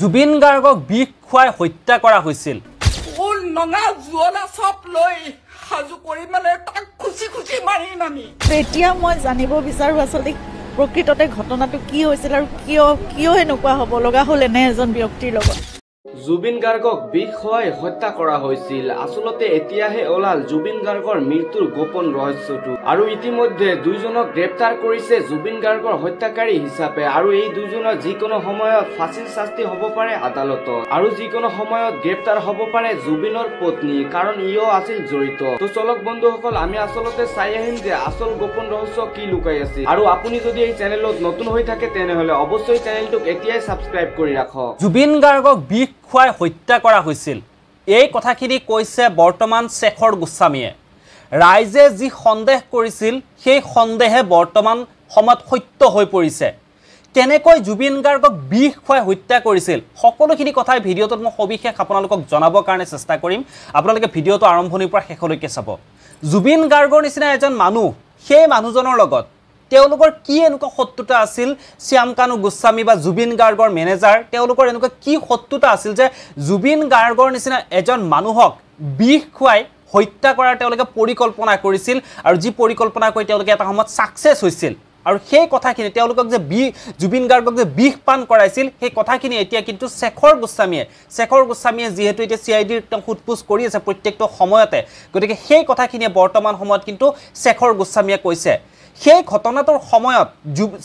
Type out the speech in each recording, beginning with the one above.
জুবিন গাৰ্গক বিষ খুৱাই হত্যা কৰা হৈছিল। ফুল নঙা জুৱলা চব লৈ সাজু কৰি মানে তাক খুচি খুচি মাৰিম আমি। এতিয়া মই জানিব বিচাৰো আচলতে প্ৰকৃততে ঘটনাটো কি হৈছিল আৰু কিয় এনেকুৱা হ'ব লগা হ'ল এনে এজন ব্যক্তিৰ লগত। জুবিন গাৰ্গক বিষ খুৱাই হত্যা কৰা হৈছিল। আচলতে এতিয়াহে ওলাল জুবিন গাৰ্গৰ মৃত্যুৰ গোপন ৰহস্যটো আৰু ইতিমধ্যে দুইজনক গ্ৰেপ্তাৰ কৰিছে জুবিন গাৰ্গৰ হত্যাকাৰী হিচাপে আৰু এই দুইজনৰ যিকোনো সময়ত ফাঁচীৰ শাস্তি হ'ব পাৰে আদালতত আৰু যিকোনো সময়ত গ্ৰেপ্তাৰ হ'ব পাৰে জুবিনৰ পত্নী, কাৰণ ইও আছিল জড়িত। তো চলক বন্ধুসকল, আমি আচলতে চাই আহিম যে আচল গোপন ৰহস্য কি লুকাই আছে। আৰু আপুনি যদি এই চেনেলত নতুন হৈ থাকে তেনেহলে অৱশ্যই চেনেলটোক এতিয়াই সাবস্ক্ৰাইব কৰি ৰাখক। জুবিন গাৰ্গক বিষ খুৱাই হত্যা কৰা হৈছিল, এই কথাখিনি কৈছে বৰ্তমান শেখৰ গোস্বামীয়ে। ৰাইজে যি সন্দেহ কৰিছিল সেই সন্দেহে বৰ্তমান সময়ত সত্য হৈ পৰিছে। কেনেকৈ জুবিন গাৰ্গক বিষ খুৱাই হত্যা কৰিছিল সকলোখিনি কথাই ভিডিঅ'টোত মই সবিশেষ আপোনালোকক জনাবৰ কাৰণে চেষ্টা কৰিম। আপোনালোকে ভিডিঅ'টো আৰম্ভণিৰ পৰা শেষলৈকে চাব। জুবিন গাৰ্গৰ নিচিনা এজন মানুহ, সেই মানুহজনৰ লগত তেওঁলোকৰ কি এনেকুৱা শত্ৰুতা আছিল, শ্যাম কানু গোস্বামী বা জুবিন গাৰ্গৰ মেনেজাৰ, তেওঁলোকৰ এনেকুৱা কি শত্ৰুতা আছিল যে জুবিন গাৰ্গৰ নিচিনা এজন মানুহক বিষ খুৱাই হত্যা কৰাৰ তেওঁলোকে পৰিকল্পনা কৰিছিল আৰু যি পৰিকল্পনা কৰি তেওঁলোকে এটা সময়ত ছাকচেছ হৈছিল। আৰু সেই কথাখিনি তেওঁলোকক যে জুবিন গাৰ্গক যে বিষ পান কৰাইছিল সেই কথাখিনি এতিয়া কিন্তু শেখৰ গোস্বামীয়ে যিহেতু এতিয়া CIDৰ সোধপোছ কৰি আছে প্ৰত্যেকটো সময়তে, গতিকে সেই কথাখিনিয়ে বৰ্তমান সময়ত কিন্তু শেখৰ গোস্বামীয়ে কৈছে। সেই ঘটনাটোৰ সময়ত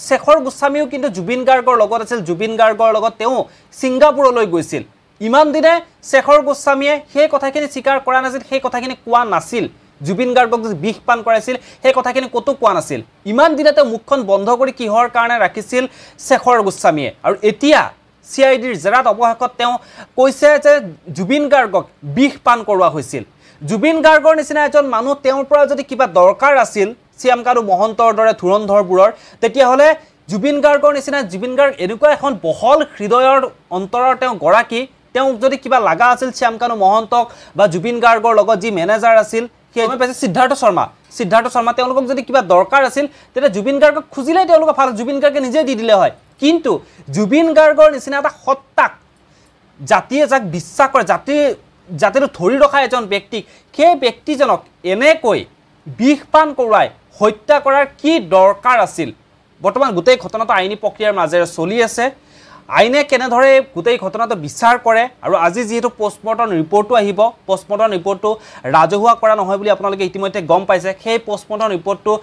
শেখৰ গোস্বামীও কিন্তু জুবিন গাৰ্গৰ লগত আছিল। জুবিন গাৰ্গৰ লগত তেওঁ ছিংগাপুৰলৈ গৈছিল। ইমান দিনে শেখৰ গোস্বামীয়ে সেই কথাখিনি স্বীকাৰ কৰা নাছিল, সেই কথাখিনি কোৱা নাছিল। জুবিন গাৰ্গক যে বিষ পান কৰাইছিল সেই কথাখিনি ক'তো কোৱা নাছিল। ইমান দিনে তেওঁ মুখখন বন্ধ কৰি কিহৰ কাৰণে ৰাখিছিল শেখৰ গোস্বামীয়ে। আৰু এতিয়া CIDৰ জেৰাত অৱশেষত তেওঁ কৈছে যে জুবিন গাৰ্গক বিষ পান কৰোৱা হৈছিল। জুবিন গাৰ্গৰ নিচিনা এজন মানুহ তেওঁৰ পৰা যদি কিবা দৰকাৰ আছিল শ্যাম কানু মহন্তৰ দৰে ধুৰন্ধৰবোৰৰ, তেতিয়াহ'লে জুবিন গাৰ্গৰ নিচিনা জুবিন গাৰ্গ এনেকুৱা এখন বহল হৃদয়ৰ অন্তৰৰ তেওঁ গৰাকী, তেওঁক যদি কিবা লগা আছিল শ্যাম কানু মহন্তক বা জুবিন গাৰ্গৰ লগত যি মেনেজাৰ আছিল সেই পাইছে সিদ্ধাৰ্থ শৰ্মা, তেওঁলোকক যদি কিবা দৰকাৰ আছিল তেতিয়া জুবিন গাৰ্গক খুজিলেই তেওঁলোকে ভাল, জুবিন গাৰ্গে নিজে দি দিলে হয়। কিন্তু জুবিন গাৰ্গৰ নিচিনা এটা সত্তাক, জাতিয়ে যাক বিশ্বাস কৰে, জাতিটো ধৰি ৰখা এজন ব্যক্তিক, সেই ব্যক্তিজনক এনেকৈ বিষ পান কৰোৱাই হত্যা কৰাৰ কি দৰকাৰ আছিল? বৰ্তমান গোটেই ঘটনাটো আইনী প্ৰক্ৰিয়াৰ মাজেৰে চলি আছে। আইনে কেনেদৰে গোটেই ঘটনাটো বিচাৰ কৰে আৰু আজি যিহেতু পোষ্টমৰ্টম ৰিপৰ্টটো আহিব, পোষ্টমৰ্টম ৰিপৰ্টটো ৰাজহুৱা কৰা নহয় বুলি আপোনালোকে ইতিমধ্যে গম পাইছে। সেই পোষ্টমৰ্টম ৰিপৰ্টটো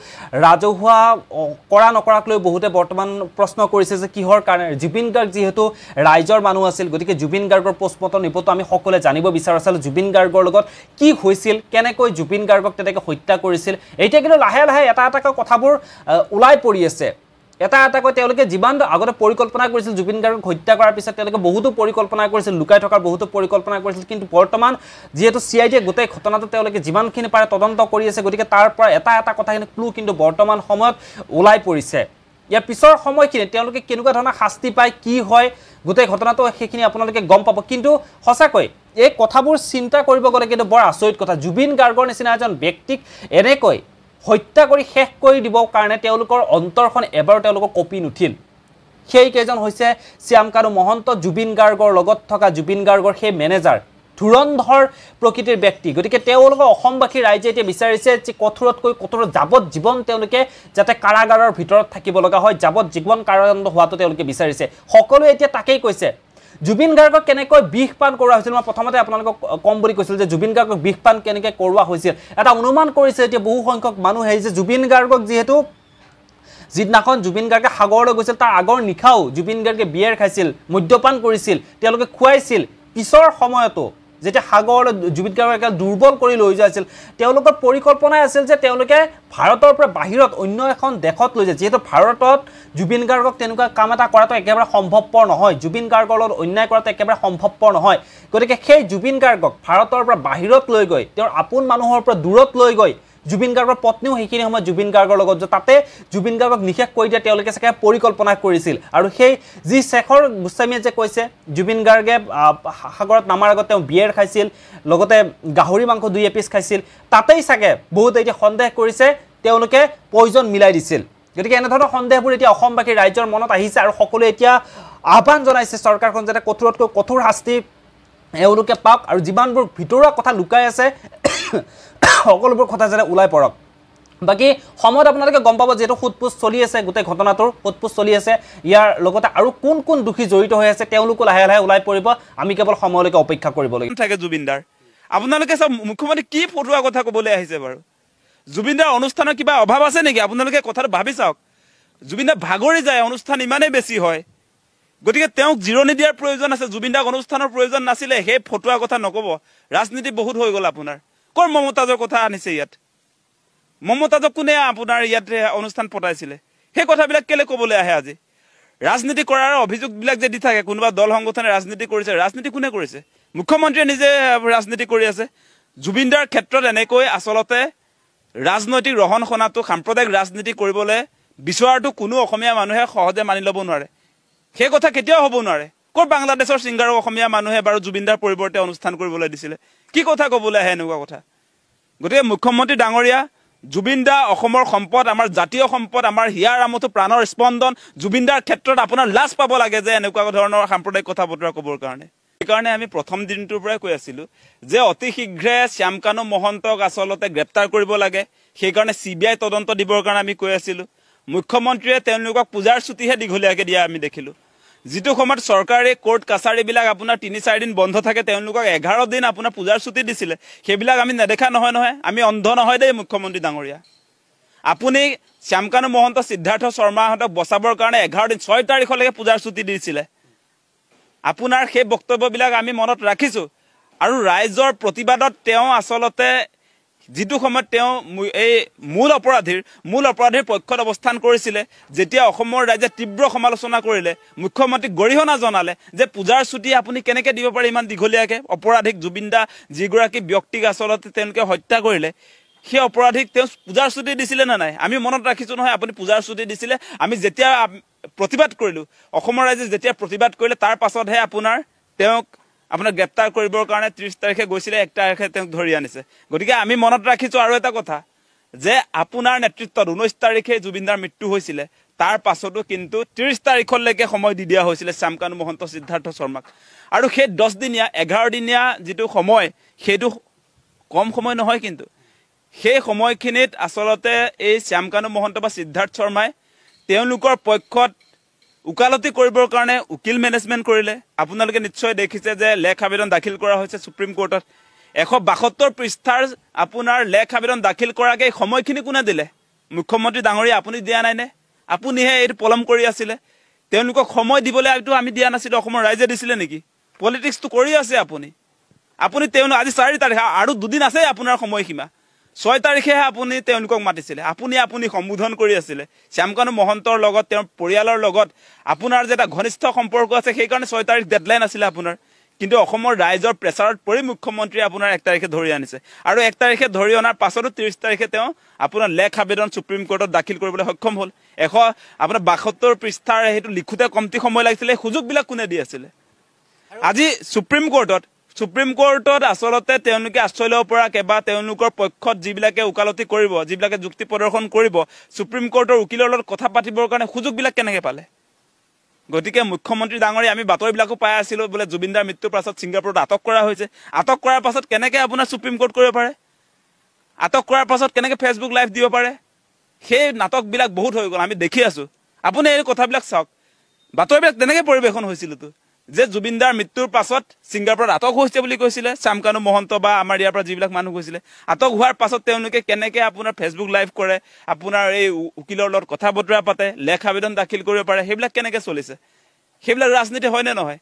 ৰাজহুৱা কৰা নকৰাক লৈ বহুতে বৰ্তমান প্ৰশ্ন কৰিছে যে কিহৰ কাৰণে। জুবিন গাৰ্গ যিহেতু ৰাইজৰ মানুহ আছিল, গতিকে জুবিন গাৰ্গৰ পোষ্টমৰ্টম ৰিপৰ্টটো আমি সকলোৱে জানিব বিচাৰি আছিলোঁ। জুবিন গাৰ্গৰ লগত কি হৈছিল, কেনেকৈ জুবিন গাৰ্গক তেনেকৈ হত্যা কৰিছিল। এতিয়া কিন্তু লাহে লাহে এটা এটাকৈ কথাবোৰ ওলাই পৰি আছে। এটা এটাকৈ তেওঁলোকে যিমান আগতে পৰিকল্পনা কৰিছিল জুবিন গাৰ্গক হত্যা কৰাৰ পিছত তেওঁলোকে বহুতো পৰিকল্পনা কৰিছিল, লুকাই থকাৰ বহুতো পৰিকল্পনা কৰিছিল। কিন্তু বৰ্তমান যিহেতু CIDয়ে গোটেই ঘটনাটো তেওঁলোকে যিমানখিনি পাৰে তদন্ত কৰি আছে, গতিকে তাৰ পৰা এটা এটা কথাখিনি ক্লু কিন্তু বৰ্তমান সময়ত ওলাই পৰিছে। ইয়াৰ পিছৰ সময়খিনি তেওঁলোকে কেনেকুৱা ধৰণৰ শাস্তি পায়, কি হয় গোটেই ঘটনাটো সেইখিনি আপোনালোকে গম পাব। কিন্তু সঁচাকৈ এই কথাবোৰ চিন্তা কৰিব গ'লে কিন্তু বৰ আচৰিত কথা। জুবিন গাৰ্গৰ নিচিনা এজন ব্যক্তিক এনেকৈ হত্যা কৰি শেষ কৰি দিবৰ কাৰণে তেওঁলোকৰ অন্তৰখন এবাৰ তেওঁলোকৰ কঁপি নুঠিল। সেইকেইজন হৈছে শ্যাম কানু মহন্ত, জুবিন গাৰ্গৰ লগত থকা জুবিন গাৰ্গৰ সেই মেনেজাৰ, ধুৰন্ধৰ প্ৰকৃতিৰ ব্যক্তি। গতিকে তেওঁলোকৰ অসমবাসী ৰাইজে এতিয়া বিচাৰিছে যে কঠোৰতকৈ কঠোৰ যাৱজ্জীৱন তেওঁলোকে যাতে কাৰাগাৰৰ ভিতৰত থাকিব লগা হয়, যাৱজ্জীৱন কাৰাদণ্ড হোৱাটো তেওঁলোকে বিচাৰিছে। সকলোৱে এতিয়া তাকেই কৈছে। জুবিন গাৰ্গক কেনেকৈ বিষ পান কৰোৱা হৈছিল, মই প্ৰথমতে আপোনালোকক কম বুলি কৈছিল যে জুবিন গাৰ্গক বিষ পান কেনেকৈ কৰোৱা হৈছিল। এটা অনুমান কৰিছে এতিয়া বহু সংখ্যক মানুহে যে জুবিন গাৰ্গক যিহেতু যিদিনাখন জুবিন গাৰ্গে সাগৰলৈ গৈছিল তাৰ আগৰ নিশাও জুবিন গাৰ্গে বিয়েৰ খাইছিল, মদ্যপান কৰিছিল, তেওঁলোকে খুৱাইছিল। পিছৰ সময়তো যেতিয়া সাগৰলৈ জুবিন গাৰ্গক দুৰ্বল কৰি লৈ যোৱাইছিল, তেওঁলোকৰ পৰিকল্পনাই আছিল যে তেওঁলোকে ভাৰতৰ পৰা বাহিৰত অন্য এখন দেশত লৈ যায়। যিহেতু ভাৰতত জুবিন গাৰ্গক তেনেকুৱা কাম এটা কৰাটো একেবাৰে সম্ভৱপৰ নহয়, জুবিন গাৰ্গৰ লগত অন্যায় কৰাটো একেবাৰে সম্ভৱপৰ নহয়। গতিকে সেই জুবিন গাৰ্গক ভাৰতৰ পৰা বাহিৰত লৈ গৈ, তেওঁৰ আপোন মানুহৰ পৰা দূৰত লৈ গৈ, জুবিন গাৰ্গৰ পত্নীও সেইখিনি সময়ত জুবিন গাৰ্গৰ লগত তাতে জুবিন গাৰ্গক নিষেধ কৰি দিয়া তেওঁলোকে চাগে পৰিকল্পনা কৰিছিল। আৰু সেই যি শেখৰ গোস্বামীয়ে যে কৈছে জুবিন গাৰ্গে সাগৰত নামাৰ আগত তেওঁ বিয়েৰ খাইছিল, লগতে গাহৰি মাংস 2 এপিচ খাইছিল, তাতেই চাগে বহুতে এতিয়া সন্দেহ কৰিছে তেওঁলোকে পয়জন মিলাই দিছিল। গতিকে এনেধৰণৰ সন্দেহবোৰ এতিয়া অসমবাসী ৰাইজৰ মনত আহিছে আৰু সকলোৱে এতিয়া আহ্বান জনাইছে চৰকাৰখন যাতে কঠোৰতকৈ কঠোৰ শাস্তি এওঁলোকে পাওক আৰু যিমানবোৰ ভিতৰুৱা কথা লুকাই আছে সকলোবোৰ কথা যাতে ওলাই পৰক বাকি সময়ত আপোনালোকে গম পাব যেটো খুদপুছ চলি আছে গোটেই ঘটনাটোৰ খুদপুছ চলি আছে ইয়াৰ লগতে আৰু কোন কোন দুখী জড়িত হৈ আছে তেওঁলোকো লাহে লাহে ওলাই পৰিব আমি কেৱল সময়লৈকে অপেক্ষা কৰিব লাগিব থাকে জুবিনদাৰ আপোনালোকে সব মুখ্যমন্ত্ৰী কি ফটোৱা কথা ক'বলৈ আহিছে বাৰু জুবিনদাৰ অনুষ্ঠানৰ কিবা অভাৱ আছে নেকি আপোনালোকে কথাটো ভাবি চাওক জুবিনদা ভাগৰি যায় অনুষ্ঠান ইমানেই বেছি হয় গতিকে তেওঁক জিৰণি দিয়াৰ প্ৰয়োজন আছে জুবিনদাক অনুষ্ঠানৰ প্ৰয়োজন নাছিলে সেই ফটোৱা কথা নকব ৰাজনীতি বহুত হৈ গ'ল আপোনাৰ কৰ মমতাজৰ কথা আনিছে ইয়াত মমতাজক কোনে আপোনাৰ ইয়াত অনুষ্ঠান পতাইছিলে সেই কথাবিলাক কেলে ক'বলৈ আহে আজি ৰাজনীতি কৰাৰ অভিযোগবিলাক যে দি থাকে কোনোবা দল সংগঠনে ৰাজনীতি কৰিছে ৰাজনীতি কোনে কৰিছে মুখ্যমন্ত্ৰীয়ে নিজে ৰাজনীতি কৰি আছে জুবিনদাৰ ক্ষেত্ৰত এনেকৈ আসলতে ৰাজনৈতিক ৰহন খনাটো সাম্প্ৰদায়িক ৰাজনীতি কৰিবলৈ বিচৰাটো কোনো অসমীয়া মানুহে সহজে মানি ল'ব নোৱাৰে সেই কথা কেতিয়াও হ'ব নোৱাৰে কৰ বাংলাদেশৰ সিংগাৰক অসমীয়া মানুহে বাৰু জুবিনদাৰ পৰিৱৰ্তে অনুষ্ঠান কৰিবলৈ দিছিলে কি কথা ক'বলৈ আহে এনেকুৱা কথা গতিকে মুখ্যমন্ত্ৰী ডাঙৰীয়া জুবিনদা অসমৰ সম্পদ আমাৰ জাতীয় সম্পদ আমাৰ হিয়াৰ আমঠু প্ৰাণৰ স্পন্দন জুবিনদাৰ ক্ষেত্ৰত আপোনাৰ লাজ পাব লাগে যে এনেকুৱা ধৰণৰ সাম্প্ৰদায়িক কথা বতৰা ক'বৰ কাৰণে সেইকাৰণে আমি প্ৰথম দিনটোৰ পৰাই কৈ আছিলোঁ যে অতি শীঘ্ৰে শ্যামকানু মহন্তক আসলতে গ্ৰেপ্তাৰ কৰিব লাগে সেইকাৰণে CBI তদন্ত দিবৰ কাৰণে আমি কৈ আছিলোঁ মুখ্যমন্ত্ৰীয়ে তেওঁলোকক পূজাৰ ছুটিহে দীঘলীয়াকৈ দিয়া আমি দেখিলোঁ যিটো সময়ত চৰকাৰী কোৰ্ট কাছাৰীবিলাক আপোনাৰ 3-4 দিন বন্ধ থাকে তেওঁলোকক 11 দিন আপোনাৰ পূজাৰ ছুটি দিছিলে সেইবিলাক আমি নেদেখা নহয় আমি অন্ধ নহয় দেই মুখ্যমন্ত্ৰী ডাঙৰীয়া আপুনি শ্যামকানু মহন্ত সিদ্ধাৰ্থ শৰ্মাহঁতক বচাবৰ কাৰণে 11 দিন 6 তাৰিখলৈকে পূজাৰ ছুটি দিছিলে আপোনাৰ সেই বক্তব্যবিলাক আমি মনত ৰাখিছোঁ আৰু ৰাইজৰ প্ৰতিবাদত তেওঁ আসলতে যিটো সময়ত তেওঁ এই মূল অপৰাধীৰ পক্ষত অৱস্থান কৰিছিলে যেতিয়া অসমৰ ৰাইজে তীব্ৰ সমালোচনা কৰিলে মুখ্যমন্ত্ৰীক গৰিহণা জনালে যে পূজাৰ ছুটি আপুনি কেনেকৈ দিব পাৰে ইমান দীঘলীয়াকৈ অপৰাধীক জুবিনদা যিগৰাকী ব্যক্তিক আসলতে তেওঁলোকে হত্যা কৰিলে সেই অপৰাধীক তেওঁ পূজাৰ ছুটি দিছিলে নে নাই আমি মনত ৰাখিছোঁ নহয় আপুনি পূজাৰ ছুটি দিছিলে আমি যেতিয়া প্ৰতিবাদ কৰিলোঁ অসমৰ ৰাইজে যেতিয়া প্ৰতিবাদ কৰিলে তাৰ পাছতহে তেওঁক আপোনাৰ গ্ৰেপ্তাৰ কৰিবৰ কাৰণে 30 তাৰিখে গৈছিলে 1 তাৰিখে তেওঁক ধৰি আনিছে গতিকে আমি মনত ৰাখিছোঁ আৰু এটা কথা যে আপোনাৰ নেতৃত্বত 19 তাৰিখে জুবিনদাৰ মৃত্যু হৈছিলে তাৰ পাছতো কিন্তু 30 তাৰিখলৈকে সময় দি দিয়া হৈছিলে শ্যামকানু মহন্ত সিদ্ধাৰ্থ শৰ্মাক আৰু সেই 10 দিনীয়া 11 দিনীয়া যিটো সময় সেইটো কম সময় নহয় কিন্তু সেই সময়খিনিত আসলতে এই শ্যামকানু মহন্ত বা সিদ্ধাৰ্থ শৰ্মাই তেওঁলোকৰ পক্ষত উকালতি কৰিবৰ কাৰণে উকিল মেনেজমেণ্ট কৰিলে আপোনালোকে নিশ্চয় দেখিছে যে লেখ আবেদন দাখিল কৰা হৈছে সুপ্ৰিম কোৰ্টত 172 পৃষ্ঠাৰ আপোনাৰ লেখ আবেদন দাখিল কৰাকে সময়খিনি কোনে দিলে মুখ্যমন্ত্ৰী ডাঙৰীয়া আপুনি দিয়া নাই নে আপুনিহে এই পলম কৰি আছিলে তেওঁলোকক সময় দিবলৈ আমি দিয়া নাছিল অসমৰ ৰাইজে দিছিলে নেকি পলিটিক্সটো কৰি আছে আপুনি তেওঁলোক আজি 4 তাৰিখ আৰু দুদিন আছে আপোনাৰ সময়সীমা 6 তাৰিখেহে আপুনি তেওঁলোকক মাতিছিলে আপুনি সম্বোধন কৰি আছিলে শ্যামকানু মহন্তৰ লগত তেওঁৰ পৰিয়ালৰ লগত আপোনাৰ যে এটা ঘনিষ্ঠ সম্পৰ্ক আছে সেইকাৰণে 6 তাৰিখ ডেডলাইন আছিলে আপোনাৰ কিন্তু অসমৰ ৰাইজৰ প্ৰেছাৰত পৰি মুখ্যমন্ত্ৰী আপোনাৰ 1 তাৰিখে ধৰি আনিছে আৰু 1 তাৰিখে ধৰি অনাৰ পাছতো 30 তাৰিখে তেওঁ আপোনাৰ লেখ আবেদন সুপ্ৰিম কোৰ্টত দাখিল কৰিবলৈ সক্ষম হ'ল আপোনাৰ 72 পৃষ্ঠাৰ হেতু লিখোতে কমতি সময় লাগিছিলে সুযোগবিলাক কোনে দি আছিলে আজি সুপ্ৰিম কোৰ্টত আসলতে তেওঁলোকে আশ্ৰয় ল'ব পৰা কেবা তেওঁলোকৰ পক্ষত যিবিলাকে উকালতি কৰিব যিবিলাকে যুক্তি প্ৰদৰ্শন কৰিব সুপ্ৰিম কোৰ্টৰ উকিলৰ লগত কথা পাতিবৰ কাৰণে সুযোগবিলাক কেনেকৈ পালে গতিকে মুখ্যমন্ত্ৰী ডাঙৰীয়া আমি বাতৰিবিলাকো পাই আছিলোঁ বোলে জুবিনদাৰ মৃত্যুৰ পাছত ছিংগাপুৰত আটক কৰা হৈছে আটক কৰাৰ পাছত কেনেকৈ আপোনাৰ সুপ্ৰিম কোৰ্ট কৰিব পাৰে আটক কৰাৰ পাছত কেনেকৈ ফেচবুক লাইভ দিব পাৰে সেই নাটকবিলাক বহুত হৈ গ'ল আমি দেখি আছোঁ আপুনি এই কথাবিলাক চাওক বাতৰিবিলাক তেনেকৈ পৰিৱেশন হৈছিলতো যে জুবিনদাৰ মৃত্যুৰ পাছত ছিংগাপুৰত আটক হৈছে বুলি কৈছিলে শ্যামকানু মহন্ত বা আমাৰ ইয়াৰ পৰা যিবিলাক মানুহ গৈছিলে আটক হোৱাৰ পাছত তেওঁলোকে কেনেকৈ আপোনাৰ ফেচবুক লাইভ কৰে আপোনাৰ এই উকিলৰ লগত কথা বতৰা পাতে লেখ আবেদন দাখিল কৰিব পাৰে সেইবিলাক কেনেকৈ চলিছে সেইবিলাক ৰাজনীতি হয়নে নহয়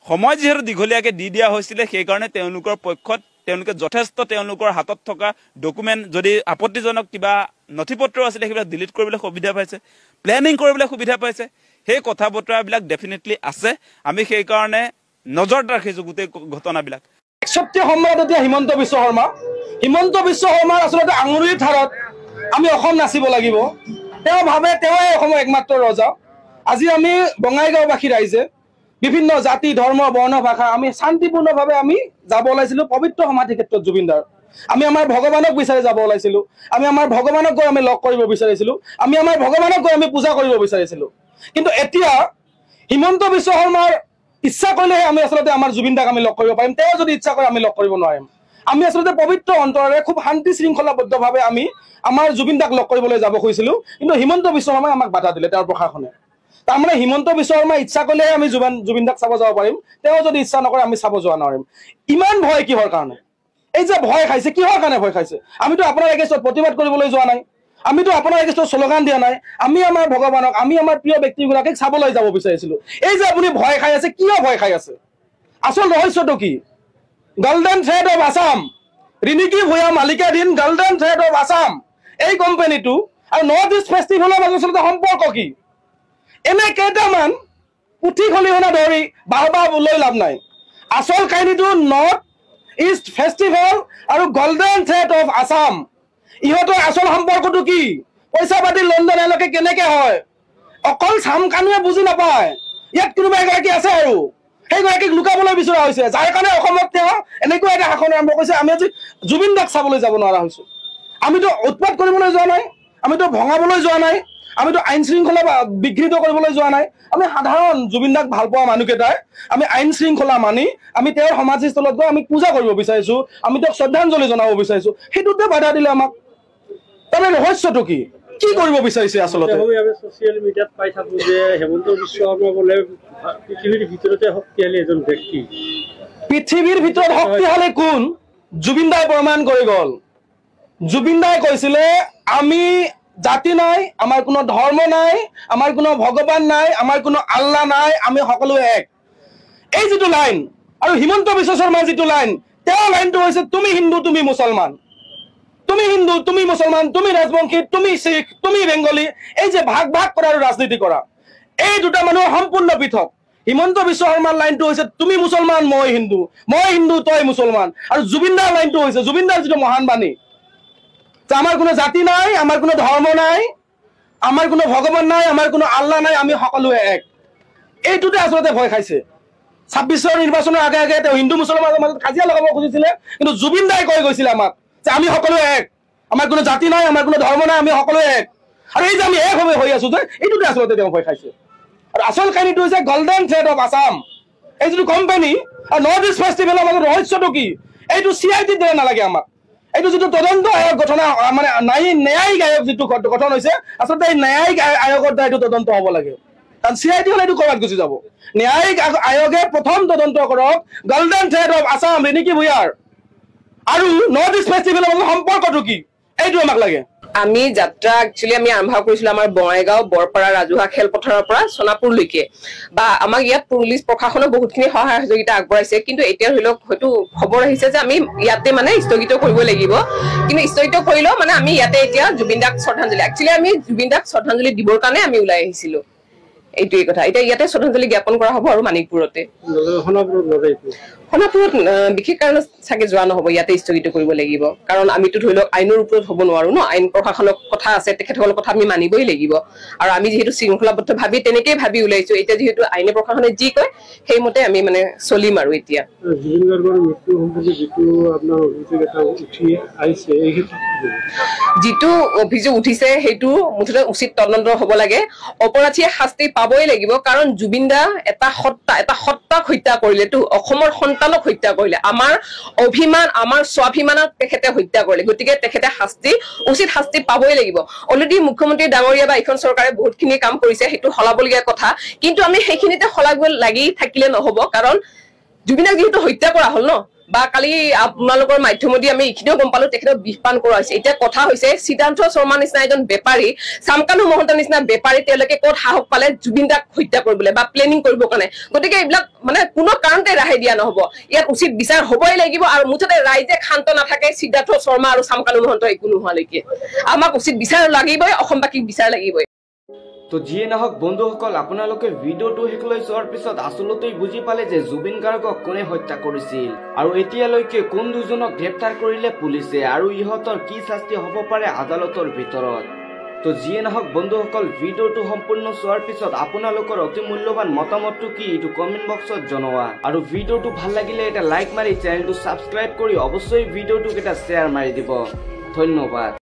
সময় যিহেতু দীঘলীয়াকৈ দি দিয়া হৈছিলে সেইকাৰণে তেওঁলোকৰ পক্ষত তেওঁলোকে যথেষ্ট তেওঁলোকৰ হাতত থকা ডকুমেণ্ট যদি আপত্তিজনক কিবা নথিপত্ৰ আছিলে সেইবিলাক ডিলিট কৰিবলৈ সুবিধা পাইছে প্লেনিং কৰিবলৈ সুবিধা পাইছে সেই কথা বতৰাবিলাক ডেফিনেটলি আছে আমি সেই কাৰণে নজৰ ৰাখিছোঁ গোটেই ঘটনাবিলাক সত্যি সম্ৰাট এতিয়া হিমন্ত বিশ্ব শৰ্মাৰ আসলতে আঙুলিৰ ধাৰত আমি অসম নাচিব লাগিব তেওঁ ভাবে তেওঁই অসমৰ একমাত্ৰ ৰজা আজি আমি বঙাইগাঁওবাসী ৰাইজে বিভিন্ন জাতি ধৰ্ম বৰ্ণ ভাষা আমি শান্তিপূৰ্ণভাৱে আমি যাব ওলাইছিলোঁ পবিত্ৰ সমাধি ক্ষেত্ৰত জুবিনদাৰ আমি আমাৰ ভগৱানক বিচাৰি যাব ওলাইছিলোঁ আমি আমাৰ ভগৱানক গৈ আমি লগ কৰিব বিচাৰিছিলোঁ আমি আমাৰ ভগৱানক গৈ আমি পূজা কৰিব বিচাৰিছিলোঁ কিন্তু এতিয়া হিমন্ত বিশ্ব শৰ্মাৰ ইচ্ছা কৰিলেহে আমি আচলতে আমাৰ জুবিন দাক আমি লগ কৰিব পাৰিম তেওঁ যদি ইচ্ছা কৰে আমি লগ কৰিব নোৱাৰিম আমি আচলতে পবিত্ৰ অন্তৰেৰে খুব শান্তি শৃংখলাবদ্ধভাৱে আমি আমাৰ জুবিন দাক লগ কৰিবলৈ যাব খুজিছিলোঁ কিন্তু হিমন্ত বিশ্ব শৰ্মাই আমাক বাধা দিলে তেওঁৰ প্ৰশাসনে তাৰমানে হিমন্ত বিশ্ব শৰ্মাই ইচ্ছা কৰিলেহে আমি জুবিন দাক চাব যাব পাৰিম তেওঁ যদি ইচ্ছা নকৰে আমি চাব যোৱা নোৱাৰিম ইমান ভয় কিহৰ কাৰণে এই যে ভয় খাইছে কিহৰ কাৰণে ভয় খাইছে আমিতো আপোনাৰ এগেইনষ্টত প্ৰতিবাদ কৰিবলৈ যোৱা নাই আমিতো আপোনাৰ এগেইনষ্টত শ্লোগান দিয়া নাই আমি আমাৰ ভগৱানক আমি আমাৰ প্ৰিয় ব্যক্তিগৰাকীক চাবলৈ যাব বিচাৰিছিলোঁ এই যে আপুনি ভয় খাই আছে কিয় ভয় খাই আছে আচল ৰহস্যটো কি golden thread of Assam Riniki Bhuyan মালিকাধীন গোল্ডেন থ্ৰেড অফ আছাম এই কোম্পানীটো আৰু নৰ্থ ইষ্ট ফেষ্টিভেলৰ মাজত আচলতে সম্পৰ্ক কি এনে কেইটামান পুথি খলিহনা ধৰি বাহবা লৈ লাভ নাই আচল কাহিনীটো নৰ্থ ইষ্ট ফেষ্টিভেল আৰু গোল্ডেন থ্ৰেড অফ আছাম ইহঁতৰ আচল সম্পৰ্কটো কি পইচা পাতি লণ্ডন এলৈকে কেনেকে হয় অকল চাম কানুৱে বুজি নাপায় ইয়াত কোনোবা এগৰাকী আছে আৰু সেইগৰাকীক লুকাবলৈ বিচৰা হৈছে যাৰ কাৰণে অসমত তেওঁ এনেকুৱা এটা শাসন আৰম্ভ কৰিছে আমি আজি জুবিন দাক চাবলৈ যাব নোৱাৰা হৈছোঁ আমিতো উৎপাত কৰিবলৈ যোৱা নাই আমিতো ভঙাবলৈ যোৱা নাই আমিতো আইন শৃংখলা বিঘ্নিত কৰিবলৈ যোৱা নাই আমি সাধাৰণ জুবিন দাক ভাল পোৱা মানুহকেইটাই আমি আইন শৃংখলা মানি আমি তেওঁৰ সমাধিস্থলত গৈ আমি পূজা কৰিব বিচাৰিছোঁ আমি তেওঁক শ্ৰদ্ধাঞ্জলি জনাব বিচাৰিছোঁ সেইটোতে বাধা দিলে আমাক তাৰমানে ৰহস্যটো কি কি কৰিব বিচাৰিছে আচলতে আমি ছচিয়েল মিডিয়াত পাই থাকো যে হেমন্ত বিশ্ব শৰ্মা বোলে পৃথিৱীৰ ভিতৰতে শক্তিশালী এজন ব্যক্তি পৃথিৱীৰ ভিতৰত শক্তিশালী কোন জুবিন দাই প্ৰমাণ কৰি গ'ল জুবিন দাই কৈছিলে আমি জাতি নাই আমাৰ কোনো ধৰ্ম নাই আমাৰ কোনো ভগৱান নাই আমাৰ কোনো আল্লাহ নাই আমি সকলো এক এই যিটো লাইন আৰু হিমন্ত বিশ্ব শৰ্মাৰ যিটো লাইন তেওঁৰ লাইনটো হৈছে তুমি হিন্দু তুমি মুছলমান তুমি হিন্দু তুমি মুছলমান তুমি ৰাজবংশী তুমি শিখ তুমি বেংগলী এই যে ভাগ ভাগ কৰা আৰু ৰাজনীতি কৰা এই দুটা মানুহ সম্পূৰ্ণ পৃথক হিমন্ত বিশ্ব শৰ্মাৰ লাইনটো হৈছে তুমি মুছলমান মই হিন্দু তই মুছলমান আৰু জুবিন দাৰ লাইনটো হৈছে জুবিন দাৰ যিটো মহান বাণী যে আমাৰ কোনো জাতি নাই আমাৰ কোনো ধৰ্ম নাই আমাৰ কোনো ভগৱান নাই আমাৰ কোনো আল্লাহ নাই আমি সকলোৱে এক এইটোতে আচলতে ভয় খাইছে ২৬ৰ নিৰ্বাচনৰ আগে আগে তেওঁ হিন্দু মুছলমানৰ মাজত কাজিয়া লগাব খুজিছিলে কিন্তু জুবিন দাই কৈ গৈছিলে আমাক যে আমি সকলোৱে এক আমাৰ কোনো জাতি নাই আমাৰ কোনো ধৰ্ম নাই আমি সকলোৱে এক আৰু এই যে আমি এক হৈ আছো যে এইটোতে আচলতে তেওঁ ভয় খাইছে আৰু আচল কাহিনীটো হৈছে গোল্ডেন থ্ৰেড অফ আছাম এই যিটো কোম্পানী আৰু নৰ্থ ইষ্ট ফেষ্টিভেলৰ মাজত ৰহস্যটো কি এইটো CID দৰে নালাগে আমাক এইটো যিটো তদন্ত আয়োগ গঠন মানে ন্যায়িক আয়োগ যিটো গঠন হৈছে আচলতে এই ন্যায়িক আয়োগৰ দ্বাৰা এইটো তদন্ত হ'ব লাগে কাৰণ CID হলে এইটো ক'ৰবাত গুচি যাব ন্যায়িক আয়োগে প্ৰথম তদন্ত কৰক golden thread of Assam Riniki ভূঞাৰ আৰু নৰ্থ ইষ্ট ফেষ্টিভেলৰ মাজত সম্পৰ্কটো কি এইটো আমাক লাগে আমি যাত্ৰা একচুয়ালি আমি আৰম্ভ কৰিছিলো আমাৰ বঙাইগাঁও বৰপাৰা ৰাজহুৱা খেলপথাৰৰ পৰা সোণাপুৰলৈকে বা আমাক ইয়াত পুলিচ প্ৰশাসনে বহুতখিনি সহায় সহযোগিতা আগবঢ়াইছে কিন্তু এতিয়া ধৰি লওক হয়তো খবৰ আহিছে যে আমি ইয়াতে মানে স্থগিত কৰিব লাগিব কিন্তু স্থগিত কৰিলেও মানে আমি ইয়াতে এতিয়া জুবিন দাক শ্ৰদ্ধাঞ্জলি একচুয়ালি আমি জুবিন দাক শ্ৰদ্ধাঞ্জলি দিবৰ কাৰণে আমি ওলাই আহিছিলো এইটোই কথা এতিয়া ইয়াতে শ্ৰদ্ধাঞ্জলি জ্ঞাপন কৰা হ'ব আৰু মানিকপুৰতে সোণাপুৰত বিশেষ কাৰণত চাগে যোৱা নহ'ব ইয়াতে স্থগিত কৰিব লাগিব কাৰণ আমিতো ধৰি লওক আইনৰ ওপৰত হ'ব নোৱাৰো ন আইন প্ৰশাসনৰ কথা আছে তেখেতসকলৰ কথা আমি মানিবই লাগিব আৰু আমি যিহেতু শৃংখলাবদ্ধ ভাবি তেনেকেই ভাবি ওলাইছো এতিয়া যিহেতু আইনে প্ৰশাসনে যি কয় সেইমতে আমি মানে চলিম আৰু এতিয়া জুবিন গাৰ্গৰ মৃত্যু সম্পৰ্কে যিটো আপোনাৰ অভিযোগ এটা উঠি আহিছে এই ক্ষেত্ৰত যিটো অভিযোগ উঠিছে সেইটো মুঠতে উচিত তদন্ত হ'ব লাগে অপৰাধীয়ে শাস্তি পাবই লাগিব কাৰণ জুবিন দা এটা সত্তাক হত্যা কৰিলেতো অসমৰ সন্তানক হত্যা কৰিলে আমাৰ অভিমান আমাৰ স্বাভিমানক তেখেতে হত্যা কৰিলে গতিকে তেখেতে উচিত শাস্তি পাবই লাগিব অলৰেডি মুখ্যমন্ত্ৰী ডাঙৰীয়া বা এখন চৰকাৰে বহুতখিনি কাম কৰিছে সেইটো সলাবলগীয়া কথা কিন্তু আমি সেইখিনিতে সলাব লাগি থাকিলে নহ'ব কাৰণ জুবিনক যিহেতু হত্যা কৰা হ'ল ন বা কালি আপোনালোকৰ মাধ্যমেদি আমি এইখিনিও গম পালো তেখেতক বিষপান কৰা হৈছে এতিয়া কথা হৈছে সিদ্ধাৰ্থ শৰ্মা নিচিনা এজন বেপাৰী চামকানু মহন্তৰ নিচিনা বেপাৰী তেওঁলোকে ক'ত সাহস পালে জুবিন দাক হত্যা কৰিবলৈ বা প্লেনিং কৰিবৰ কাৰণে গতিকে এইবিলাক মানে কোনো কাৰণতে ৰেহাই দিয়া নহ'ব ইয়াত উচিত বিচাৰ হ'বই লাগিব আৰু মুঠতে ৰাইজে শান্ত নাথাকে সিদ্ধাৰ্থ শৰ্মা আৰু চামকানু মহন্ত একো নোহোৱালৈকে আমাক উচিত বিচাৰ লাগিবই অসমবাসীক বিচাৰ লাগিবই তো যিয়ে নহওক বন্ধুসকল আপোনালোকে ভিডিঅ'টো শেষলৈ চোৱাৰ পিছত আচলতেই বুজি পালে যে জুবিন গাৰ্গক কোনে হত্যা কৰিছিল আৰু এতিয়ালৈকে কোন দুজনক গ্ৰেপ্তাৰ কৰিলে পুলিচে আৰু ইহঁতৰ কি শাস্তি হ'ব পাৰে আদালতৰ ভিতৰত তো যিয়ে নহওক বন্ধুসকল ভিডিঅ'টো সম্পূৰ্ণ চোৱাৰ পিছত আপোনালোকৰ অতি মূল্যৱান মতামতটো কি এইটো কমেণ্ট বক্সত জনোৱা আৰু ভিডিঅ'টো ভাল লাগিলে এটা লাইক মাৰি চেনেলটো ছাবস্ক্ৰাইব কৰি অৱশ্যই ভিডিঅ'টোক এটা শ্বেয়াৰ মাৰি দিব ধন্যবাদ।